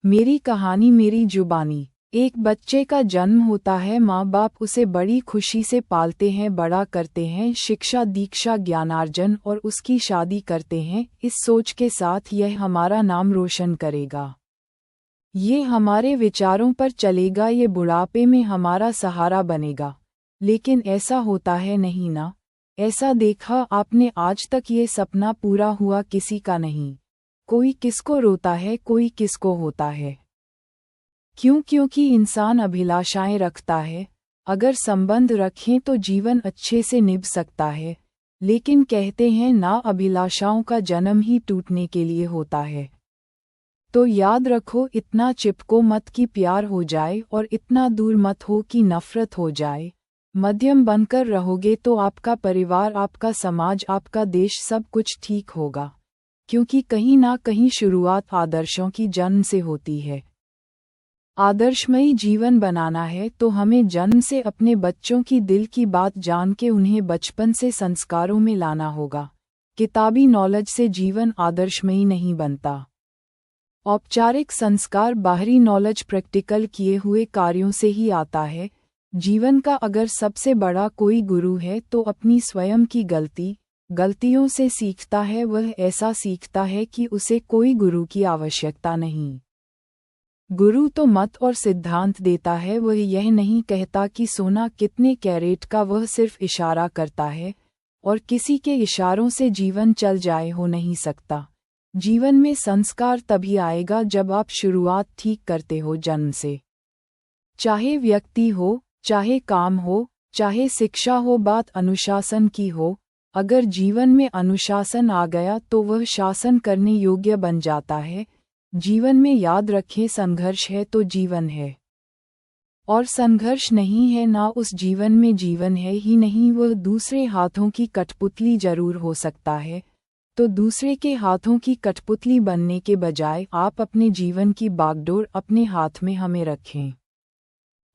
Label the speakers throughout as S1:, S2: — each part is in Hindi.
S1: मेरी कहानी मेरी जुबानी। एक बच्चे का जन्म होता है, माँ बाप उसे बड़ी खुशी से पालते हैं, बड़ा करते हैं, शिक्षा दीक्षा ज्ञानार्जन और उसकी शादी करते हैं, इस सोच के साथ यह हमारा नाम रोशन करेगा, ये हमारे विचारों पर चलेगा, ये बुढ़ापे में हमारा सहारा बनेगा। लेकिन ऐसा होता है नहीं ना? ऐसा देखा आपने आज तक ये सपना पूरा हुआ किसी का नहीं। कोई किसको रोता है, कोई किसको होता है। क्यों? क्योंकि इंसान अभिलाषाएं रखता है। अगर संबंध रखें तो जीवन अच्छे से निभ सकता है, लेकिन कहते हैं ना, अभिलाषाओं का जन्म ही टूटने के लिए होता है। तो याद रखो, इतना चिपको मत कि प्यार हो जाए और इतना दूर मत हो कि नफरत हो जाए। मध्यम बनकर रहोगे तो आपका परिवार, आपका समाज, आपका देश सब कुछ ठीक होगा, क्योंकि कहीं ना कहीं शुरुआत आदर्शों की जन्म से होती है। आदर्शमयी जीवन बनाना है तो हमें जन्म से अपने बच्चों की दिल की बात जान के उन्हें बचपन से संस्कारों में लाना होगा। किताबी नॉलेज से जीवन आदर्शमयी नहीं बनता। औपचारिक संस्कार, बाहरी नॉलेज प्रैक्टिकल किए हुए कार्यों से ही आता है। जीवन का अगर सबसे बड़ा कोई गुरु है तो अपनी स्वयं की गलतियों से सीखता है। वह ऐसा सीखता है कि उसे कोई गुरु की आवश्यकता नहीं। गुरु तो मत और सिद्धांत देता है, वह यह नहीं कहता कि सोना कितने कैरेट का, वह सिर्फ इशारा करता है, और किसी के इशारों से जीवन चल जाए हो नहीं सकता। जीवन में संस्कार तभी आएगा जब आप शुरुआत ठीक करते हो जन्म से। चाहे व्यक्ति हो, चाहे काम हो, चाहे शिक्षा हो, बात अनुशासन की हो। अगर जीवन में अनुशासन आ गया तो वह शासन करने योग्य बन जाता है। जीवन में याद रखें, संघर्ष है तो जीवन है, और संघर्ष नहीं है ना उस जीवन में जीवन है ही नहीं। वह दूसरे हाथों की कठपुतली जरूर हो सकता है, तो दूसरे के हाथों की कठपुतली बनने के बजाय आप अपने जीवन की बागडोर अपने हाथ में हमें रखें।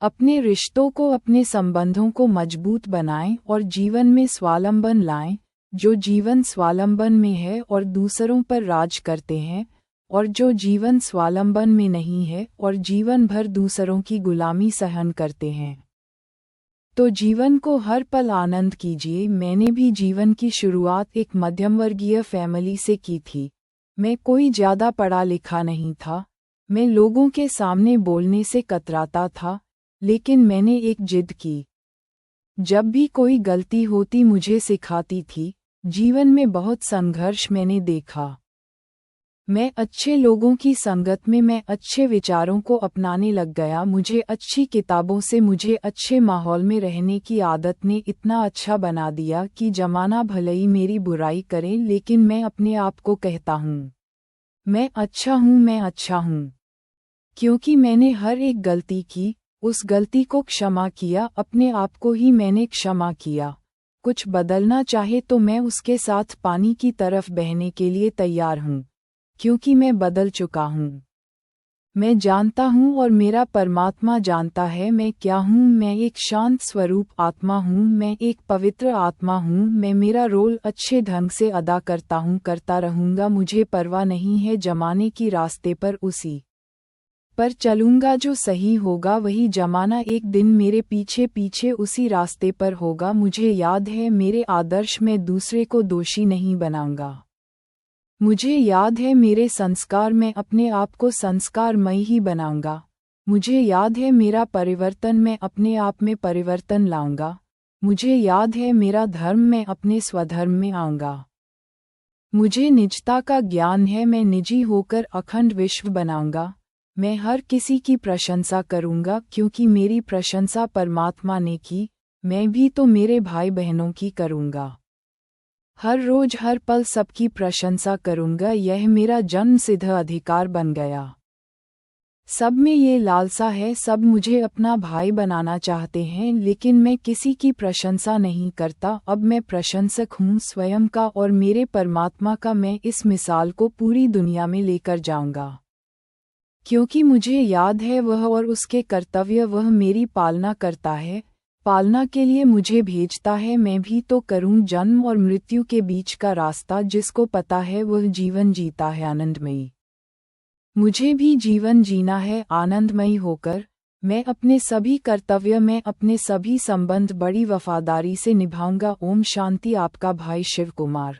S1: अपने रिश्तों को, अपने संबंधों को मजबूत बनाएं और जीवन में स्वावलंबन लाएं। जो जीवन स्वावलंबन में है और दूसरों पर राज करते हैं, और जो जीवन स्वावलंबन में नहीं है और जीवन भर दूसरों की गुलामी सहन करते हैं, तो जीवन को हर पल आनंद कीजिए। मैंने भी जीवन की शुरुआत एक मध्यमवर्गीय फैमिली से की थी। मैं कोई ज़्यादा पढ़ा लिखा नहीं था, मैं लोगों के सामने बोलने से कतराता था, लेकिन मैंने एक जिद की। जब भी कोई गलती होती मुझे सिखाती थी। जीवन में बहुत संघर्ष मैंने देखा। मैं अच्छे लोगों की संगत में, मैं अच्छे विचारों को अपनाने लग गया। मुझे अच्छी किताबों से, मुझे अच्छे माहौल में रहने की आदत ने इतना अच्छा बना दिया कि जमाना भले ही मेरी बुराई करे, लेकिन मैं अपने आप को कहता हूँ, मैं अच्छा हूँ, मैं अच्छा हूँ, क्योंकि मैंने हर एक गलती की, उस गलती को क्षमा किया, अपने आप को ही मैंने क्षमा किया। कुछ बदलना चाहे तो मैं उसके साथ पानी की तरफ बहने के लिए तैयार हूँ, क्योंकि मैं बदल चुका हूँ। मैं जानता हूँ और मेरा परमात्मा जानता है मैं क्या हूँ। मैं एक शांत स्वरूप आत्मा हूँ, मैं एक पवित्र आत्मा हूँ। मैं मेरा रोल अच्छे ढंग से अदा करता हूँ, करता रहूँगा। मुझे परवाह नहीं है जमाने की, रास्ते पर उसी पर चलूँगा जो सही होगा। वही जमाना एक दिन मेरे पीछे पीछे उसी रास्ते पर होगा। मुझे याद है मेरे आदर्श, मैं दूसरे को दोषी नहीं बनाऊंगा। मुझे याद है मेरे संस्कार, मैं अपने आप को संस्कारमयी ही बनाऊंगा। मुझे याद है मेरा परिवर्तन, मैं अपने आप में परिवर्तन लाऊंगा। मुझे याद है मेरा धर्म, मैं अपने स्वधर्म में आऊंगा। मुझे निजता का ज्ञान है, मैं निजी होकर अखंड विश्व बनाऊंगा। मैं हर किसी की प्रशंसा करूंगा, क्योंकि मेरी प्रशंसा परमात्मा ने की। मैं भी तो मेरे भाई बहनों की करूंगा। हर रोज हर पल सबकी प्रशंसा करूंगा, यह मेरा जन्मसिद्ध अधिकार बन गया। सब में ये लालसा है, सब मुझे अपना भाई बनाना चाहते हैं, लेकिन मैं किसी की प्रशंसा नहीं करता। अब मैं प्रशंसक हूँ स्वयं का और मेरे परमात्मा का। मैं इस मिसाल को पूरी दुनिया में लेकर जाऊंगा, क्योंकि मुझे याद है वह और उसके कर्तव्य, वह मेरी पालना करता है, पालना के लिए मुझे भेजता है। मैं भी तो करूं जन्म और मृत्यु के बीच का रास्ता। जिसको पता है वह जीवन जीता है आनंदमयी। मुझे भी जीवन जीना है आनंदमयी होकर। मैं अपने सभी कर्तव्य में अपने सभी संबंध बड़ी वफादारी से निभाऊंगा। ओम शांति। आपका भाई शिव कुमार।